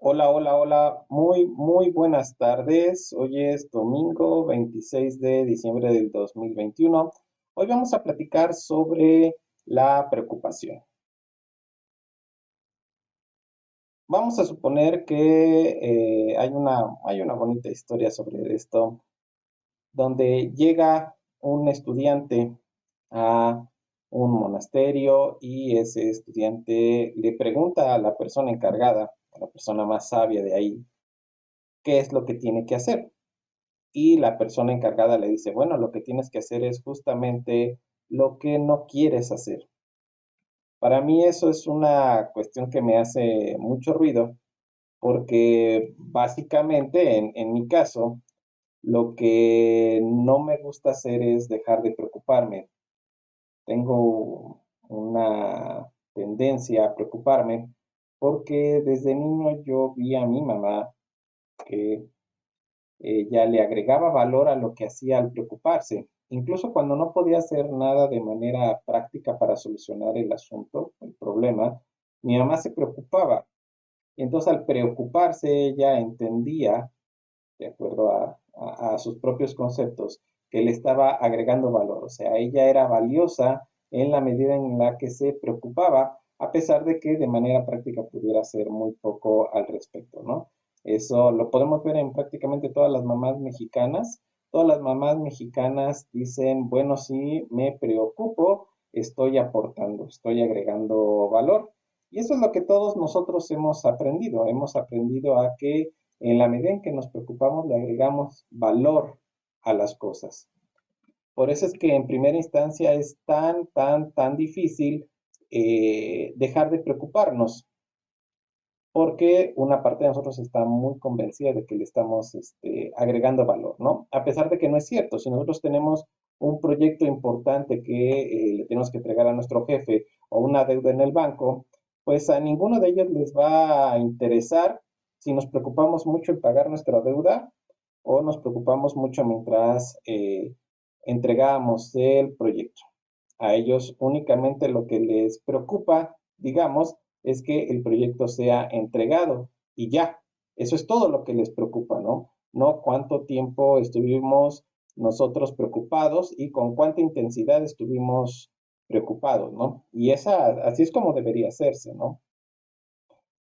Hola, hola, hola. Muy buenas tardes. Hoy es domingo 26 de diciembre del 2021. Hoy vamos a platicar sobre la preocupación. Vamos a suponer que hay una bonita historia sobre esto, donde llega un estudiante a un monasterio y ese estudiante le pregunta a la persona encargada, a la persona más sabia de ahí, qué es lo que tiene que hacer. Y la persona encargada le dice, bueno, lo que tienes que hacer es justamente lo que no quieres hacer. Para mí eso es una cuestión que me hace mucho ruido porque básicamente en mi caso lo que no me gusta hacer es dejar de preocuparme. Tengo una tendencia a preocuparme porque desde niño yo vi a mi mamá que ella le agregaba valor a lo que hacía al preocuparse. Incluso cuando no podía hacer nada de manera práctica para solucionar el asunto, el problema, mi mamá se preocupaba. Y entonces al preocuparse ella entendía, de acuerdo a sus propios conceptos, que le estaba agregando valor. O sea, ella era valiosa en la medida en la que se preocupaba, a pesar de que de manera práctica pudiera hacer muy poco al respecto, ¿no? Eso lo podemos ver en prácticamente todas las mamás mexicanas. Todas las mamás mexicanas dicen, bueno, sí, me preocupo, estoy aportando, estoy agregando valor. Y eso es lo que todos nosotros hemos aprendido. Hemos aprendido a que en la medida en que nos preocupamos, le agregamos valor a las cosas. Por eso es que en primera instancia es tan difícil dejar de preocuparnos, porque una parte de nosotros está muy convencida de que le estamos agregando valor, ¿no? A pesar de que no es cierto. Si nosotros tenemos un proyecto importante que le tenemos que entregar a nuestro jefe o una deuda en el banco, pues a ninguno de ellos les va a interesar si nos preocupamos mucho en pagar nuestra deuda o nos preocupamos mucho mientras entregamos el proyecto. A ellos únicamente lo que les preocupa, digamos, es que el proyecto sea entregado y ya. Eso es todo lo que les preocupa, ¿no? No cuánto tiempo estuvimos nosotros preocupados y con cuánta intensidad estuvimos preocupados, ¿no? Y así es como debería hacerse, ¿no?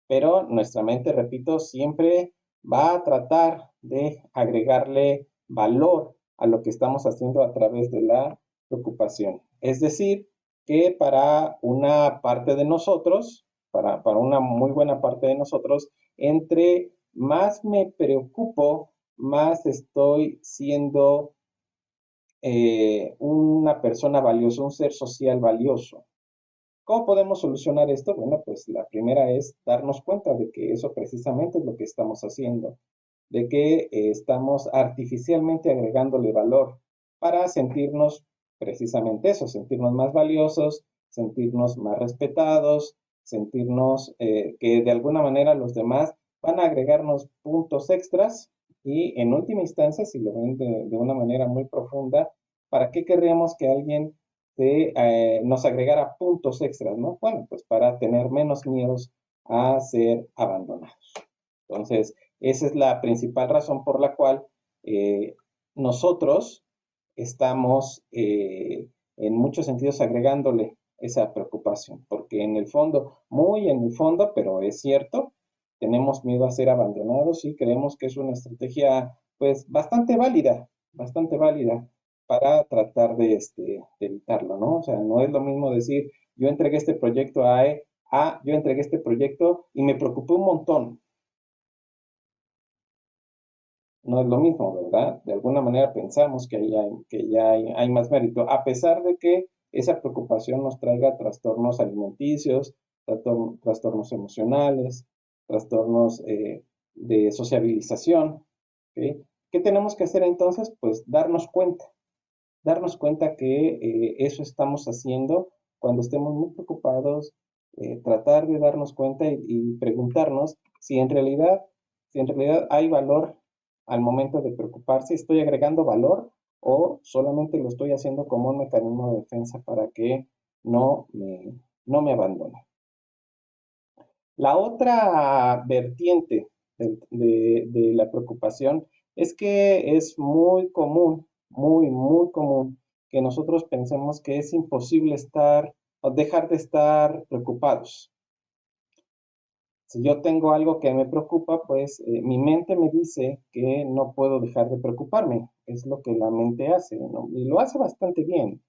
Pero nuestra mente, repito, siempre va a tratar de agregarle valor a lo que estamos haciendo a través de la preocupación. Es decir, que para una parte de nosotros, para una muy buena parte de nosotros, entre más me preocupo, más estoy siendo una persona valiosa, un ser social valioso. ¿Cómo podemos solucionar esto? Bueno, pues la primera es darnos cuenta de que eso precisamente es lo que estamos haciendo, de que estamos artificialmente agregándole valor para sentirnos precisamente eso, sentirnos más valiosos, sentirnos más respetados, sentirnos que de alguna manera los demás van a agregarnos puntos extras y en última instancia, si lo ven de una manera muy profunda, ¿para qué querríamos que alguien nos agregara puntos extras, ¿no? Bueno, pues para tener menos miedos a ser abandonados. Entonces, esa es la principal razón por la cual eh, nosotros estamos en muchos sentidos agregándole esa preocupación, porque en el fondo, muy en el fondo, pero es cierto, tenemos miedo a ser abandonados y creemos que es una estrategia pues bastante válida para tratar de evitarlo, ¿no? O sea, no es lo mismo decir, yo entregué este proyecto yo entregué este proyecto y me preocupé un montón. No es lo mismo, ¿verdad? De alguna manera pensamos que ya hay más mérito, a pesar de que esa preocupación nos traiga trastornos alimenticios, trastornos emocionales, trastornos de sociabilización. ¿Ok? ¿Qué tenemos que hacer entonces? Pues darnos cuenta que eso estamos haciendo cuando estemos muy preocupados, tratar de darnos cuenta y preguntarnos si en realidad hay valor al momento de preocuparse, estoy agregando valor o solamente lo estoy haciendo como un mecanismo de defensa para que no me, no me abandone. La otra vertiente de la preocupación es que es muy común, muy común que nosotros pensemos que es imposible estar o dejar de estar preocupados. Si yo tengo algo que me preocupa, pues mi mente me dice que no puedo dejar de preocuparme. Es lo que la mente hace, ¿no? Y lo hace bastante bien.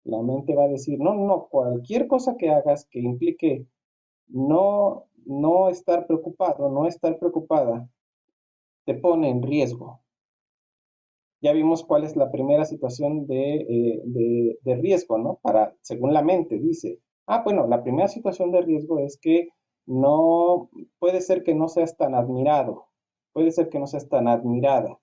La mente va a decir, no, no, cualquier cosa que hagas que implique no estar preocupado, no estar preocupada, te pone en riesgo. Ya vimos cuál es la primera situación de riesgo, ¿no? Según la mente, dice, bueno, la primera situación de riesgo es que no, puede ser que no seas tan admirado, puede ser que no seas tan admirada.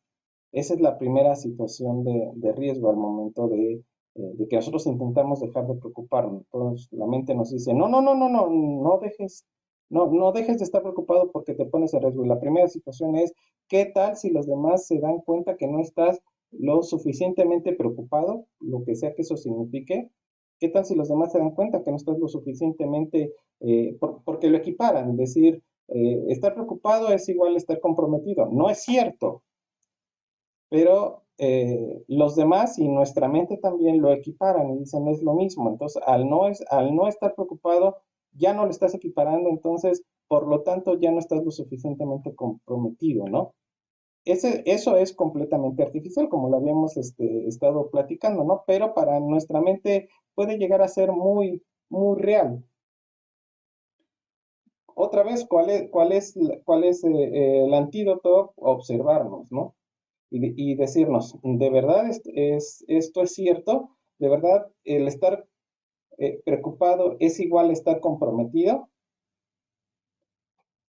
Esa es la primera situación de riesgo al momento de que nosotros intentamos dejar de preocuparnos. Entonces la mente nos dice, no, no, no, no, no, no dejes de estar preocupado porque te pones en riesgo. Y la primera situación es, ¿qué tal si los demás se dan cuenta que no estás lo suficientemente preocupado, lo que sea que eso signifique? ¿Qué tal si los demás se dan cuenta que no estás lo suficientemente, porque lo equiparan? Decir, estar preocupado es igual a estar comprometido. No es cierto, pero los demás y nuestra mente también lo equiparan y dicen es lo mismo. Entonces, al no estar preocupado, ya no lo estás equiparando, entonces, por lo tanto, ya no estás lo suficientemente comprometido, ¿no? Eso es completamente artificial, como lo habíamos estado platicando, ¿no? Pero para nuestra mente puede llegar a ser muy real. Otra vez, ¿cuál es el antídoto? Observarnos, ¿no? Y decirnos, ¿de verdad esto es cierto? ¿De verdad el estar preocupado es igual a estar comprometido?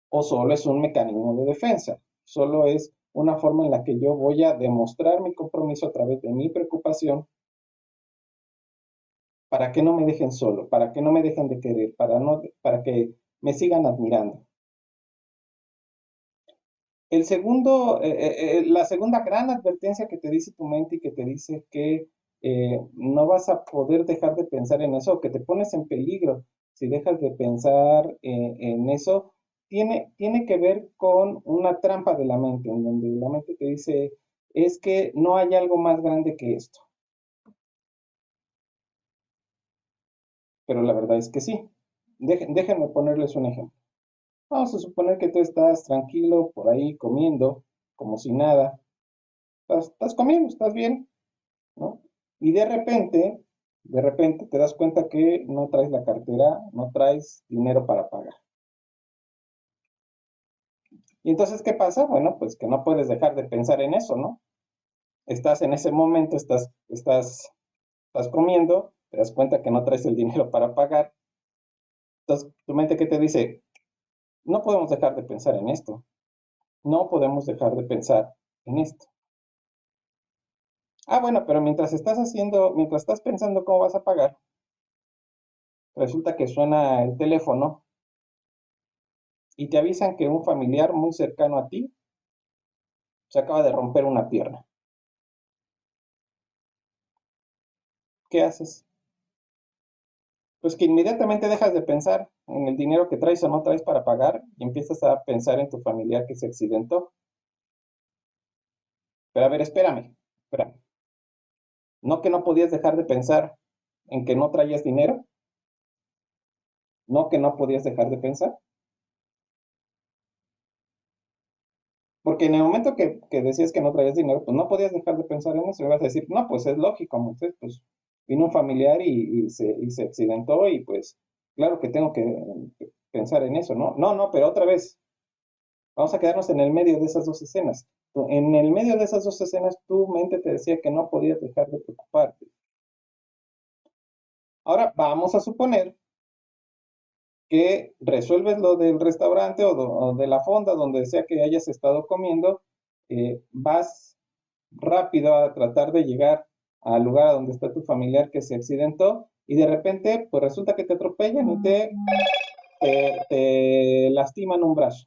¿O solo es un mecanismo de defensa? Solo es una forma en la que yo voy a demostrar mi compromiso a través de mi preocupación para que no me dejen solo, para que no me dejen de querer, para que me sigan admirando. La segunda gran advertencia que te dice tu mente y que te dice que no vas a poder dejar de pensar en eso, que te pones en peligro si dejas de pensar en eso, tiene que ver con una trampa de la mente, en donde la mente te dice, es que no hay algo más grande que esto. Pero la verdad es que sí. Déjenme ponerles un ejemplo. Vamos a suponer que tú estás tranquilo por ahí comiendo, como si nada. Estás comiendo, estás bien, ¿no? Y de repente te das cuenta que no traes la cartera, no traes dinero para pagar. Y entonces, ¿qué pasa? Bueno, pues que no puedes dejar de pensar en eso, ¿no? Estás en ese momento, estás comiendo, te das cuenta que no traes el dinero para pagar. Entonces, tu mente, ¿qué te dice? No podemos dejar de pensar en esto. No podemos dejar de pensar en esto. Bueno, pero mientras estás pensando cómo vas a pagar, resulta que suena el teléfono y te avisan que un familiar muy cercano a ti se acaba de romper una pierna. ¿Qué haces? Pues que inmediatamente dejas de pensar en el dinero que traes o no traes para pagar y empiezas a pensar en tu familiar que se accidentó. Pero a ver, espérame. ¿No que no podías dejar de pensar en que no traías dinero? ¿No que no podías dejar de pensar? Porque en el momento que decías que no traías dinero, pues no podías dejar de pensar en eso. Y vas a decir, no, pues es lógico, Moisés, pues vino un familiar y se accidentó y pues claro que tengo que pensar en eso, ¿no? No, no, pero otra vez, vamos a quedarnos en el medio de esas dos escenas. En el medio de esas dos escenas, tu mente te decía que no podías dejar de preocuparte. Ahora vamos a suponer que resuelves lo del restaurante o de la fonda, donde sea que hayas estado comiendo, vas rápido a tratar de llegar al lugar donde está tu familiar que se accidentó y de repente pues resulta que te atropellan y te lastiman un brazo.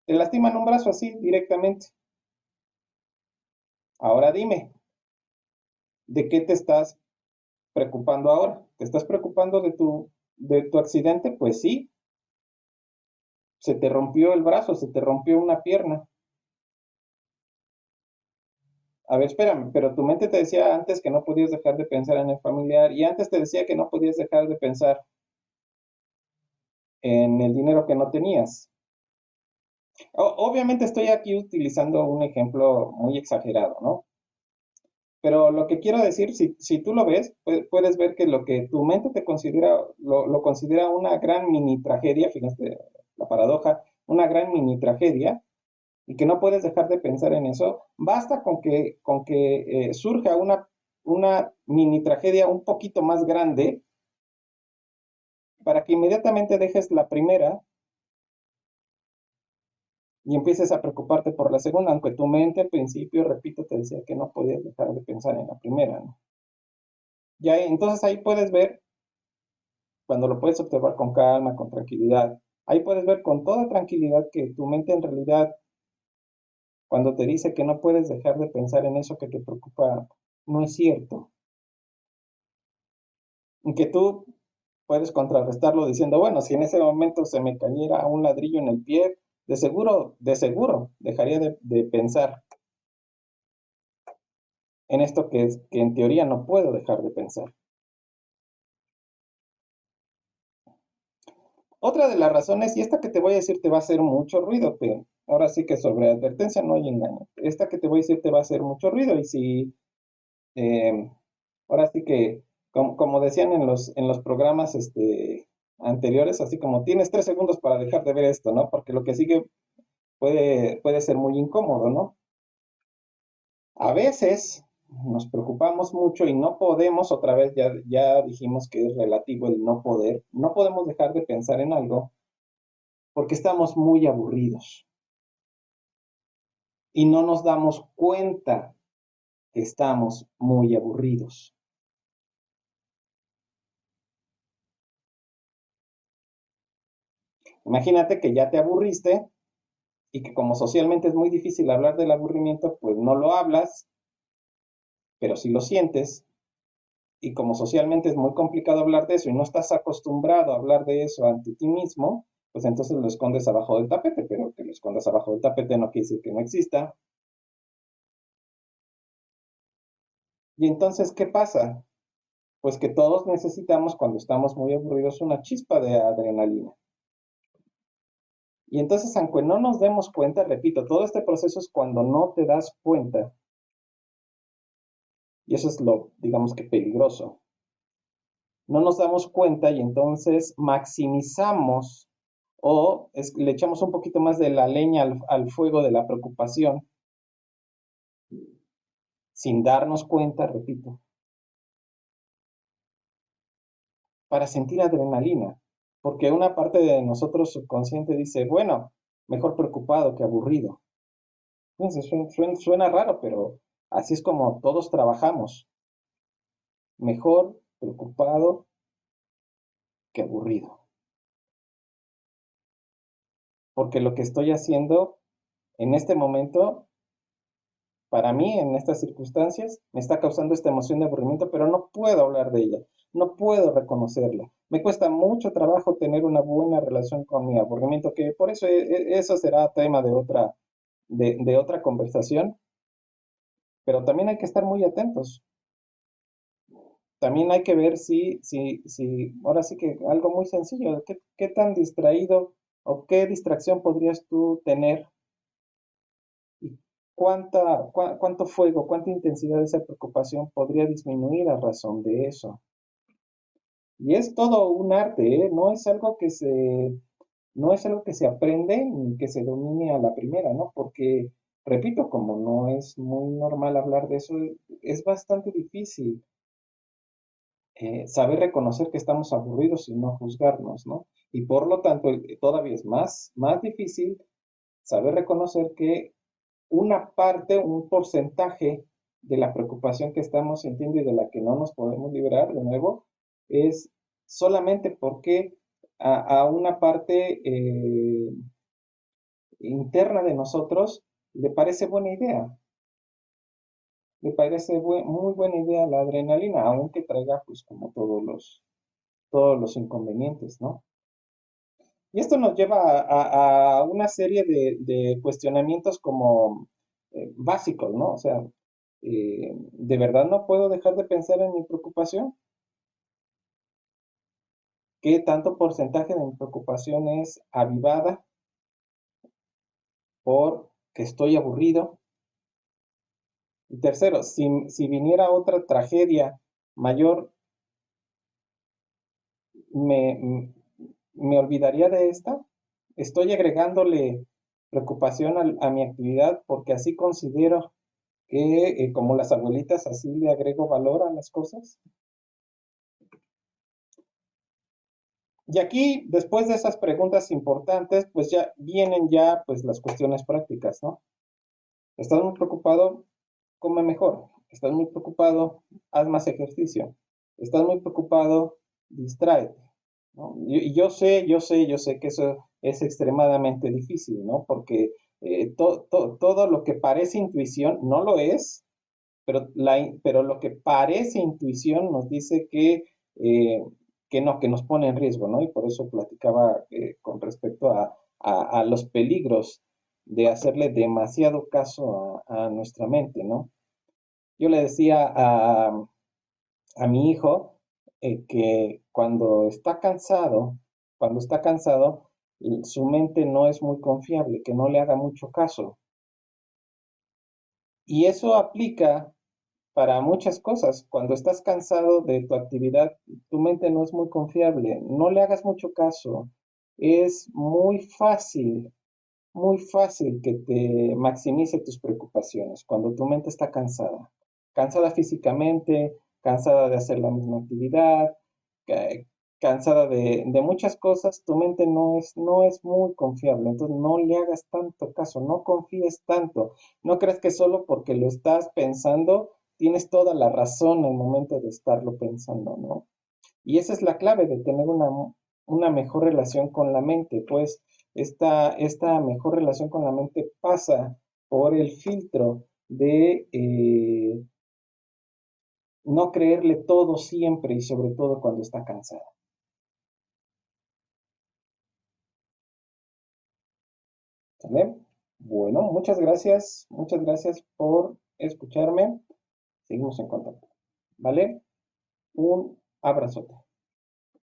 Te lastiman un brazo así directamente. Ahora dime, ¿de qué te estás preocupando ahora? ¿Te estás preocupando de tu accidente? Pues sí, se te rompió el brazo, se te rompió una pierna. A ver, espérame, pero tu mente te decía antes que no podías dejar de pensar en el familiar y antes te decía que no podías dejar de pensar en el dinero que no tenías. Obviamente estoy aquí utilizando un ejemplo muy exagerado, ¿no? Pero lo que quiero decir, si tú lo ves, puedes ver que lo que tu mente te considera, lo considera una gran mini tragedia, fíjate la paradoja, una gran mini tragedia, y que no puedes dejar de pensar en eso, basta con que surja una mini tragedia un poquito más grande para que inmediatamente dejes la primera y empieces a preocuparte por la segunda, aunque tu mente al principio, repito, te decía que no podías dejar de pensar en la primera, ¿no? Ya, entonces ahí puedes ver, cuando lo puedes observar con calma, con tranquilidad, ahí puedes ver con toda tranquilidad que tu mente en realidad, cuando te dice que no puedes dejar de pensar en eso que te preocupa, no es cierto. Y que tú puedes contrarrestarlo diciendo, bueno, si en ese momento se me cayera un ladrillo en el pie, de seguro, dejaría de pensar en esto que en teoría no puedo dejar de pensar. Otra de las razones, y esta que te voy a decir te va a hacer mucho ruido, pero ahora sí que sobre advertencia no hay engaño. Esta que te voy a decir te va a hacer mucho ruido y si, eh, ahora sí que, como decían en los programas anteriores, así como tienes 3 segundos para dejar de ver esto, ¿no? Porque lo que sigue puede ser muy incómodo, ¿no? A veces nos preocupamos mucho y no podemos, otra vez ya dijimos que es relativo el no poder, no podemos dejar de pensar en algo porque estamos muy aburridos y no nos damos cuenta que estamos muy aburridos. Imagínate que ya te aburriste y que como socialmente es muy difícil hablar del aburrimiento, pues no lo hablas, pero si lo sientes, y como socialmente es muy complicado hablar de eso y no estás acostumbrado a hablar de eso ante ti mismo, pues entonces lo escondes abajo del tapete, pero que lo escondas abajo del tapete no quiere decir que no exista. Y entonces, ¿qué pasa? Pues que todos necesitamos cuando estamos muy aburridos una chispa de adrenalina. Y entonces, aunque no nos demos cuenta, repito, todo este proceso es cuando no te das cuenta. Y eso es lo, digamos que peligroso. No nos damos cuenta y entonces maximizamos le echamos un poquito más de la leña al fuego de la preocupación sin darnos cuenta, repito, para sentir adrenalina. Porque una parte de nosotros subconsciente dice, bueno, mejor preocupado que aburrido. Entonces, suena raro, pero así es como todos trabajamos. Mejor preocupado que aburrido. Porque lo que estoy haciendo en este momento, para mí, en estas circunstancias, me está causando esta emoción de aburrimiento, pero no puedo hablar de ella, no puedo reconocerla. Me cuesta mucho trabajo tener una buena relación con mi aburrimiento, que por eso eso será tema de otra conversación, pero también hay que estar muy atentos. También hay que ver ahora sí que algo muy sencillo, qué tan distraído o qué distracción podrías tú tener y cuánto fuego, cuánta intensidad de esa preocupación podría disminuir a razón de eso. Y es todo un arte, ¿eh? No es algo que se aprende ni que se domine a la primera, ¿no? Porque, repito, como no es muy normal hablar de eso, es bastante difícil saber reconocer que estamos aburridos y no juzgarnos, ¿no? Y por lo tanto, todavía es más difícil saber reconocer que una parte, un porcentaje de la preocupación que estamos sintiendo y de la que no nos podemos liberar, de nuevo, es solamente porque a una parte interna de nosotros le parece buena idea, le parece muy buena idea la adrenalina, aunque traiga pues como todos los inconvenientes, ¿no? Y esto nos lleva a una serie de cuestionamientos como básicos, ¿no? O sea, ¿de verdad no puedo dejar de pensar en mi preocupación? ¿Qué tanto porcentaje de mi preocupación es avivada por que estoy aburrido? Y tercero, si viniera otra tragedia mayor, ¿me, me olvidaría de esta? Estoy agregándole preocupación a mi actividad porque así considero que, como las abuelitas, así le agrego valor a las cosas. Y aquí, después de esas preguntas importantes, pues ya vienen ya pues las cuestiones prácticas, ¿no? ¿Estás muy preocupado? Come mejor. ¿Estás muy preocupado? Haz más ejercicio. ¿Estás muy preocupado? Distráete, ¿no? Y yo sé que eso es extremadamente difícil, ¿no? Porque todo lo que parece intuición no lo es, pero lo que parece intuición nos dice eh, que nos pone en riesgo, ¿no? Y por eso platicaba con respecto a los peligros de hacerle demasiado caso a nuestra mente, ¿no? Yo le decía a mi hijo que cuando está cansado, su mente no es muy confiable, que no le haga mucho caso. Y eso aplica para muchas cosas. Cuando estás cansado de tu actividad, tu mente no es muy confiable. No le hagas mucho caso. Es muy fácil que te maximice tus preocupaciones cuando tu mente está cansada. Cansada físicamente, cansada de hacer la misma actividad, cansada de muchas cosas, tu mente no es muy confiable. Entonces no le hagas tanto caso, no confíes tanto. No creas que solo porque lo estás pensando tienes toda la razón en el momento de estarlo pensando, ¿no? Y esa es la clave de tener una mejor relación con la mente, pues esta mejor relación con la mente pasa por el filtro de no creerle todo siempre y sobre todo cuando está cansada. ¿Sale? Bueno, muchas gracias por escucharme. Seguimos en contacto. ¿Vale? Un abrazote.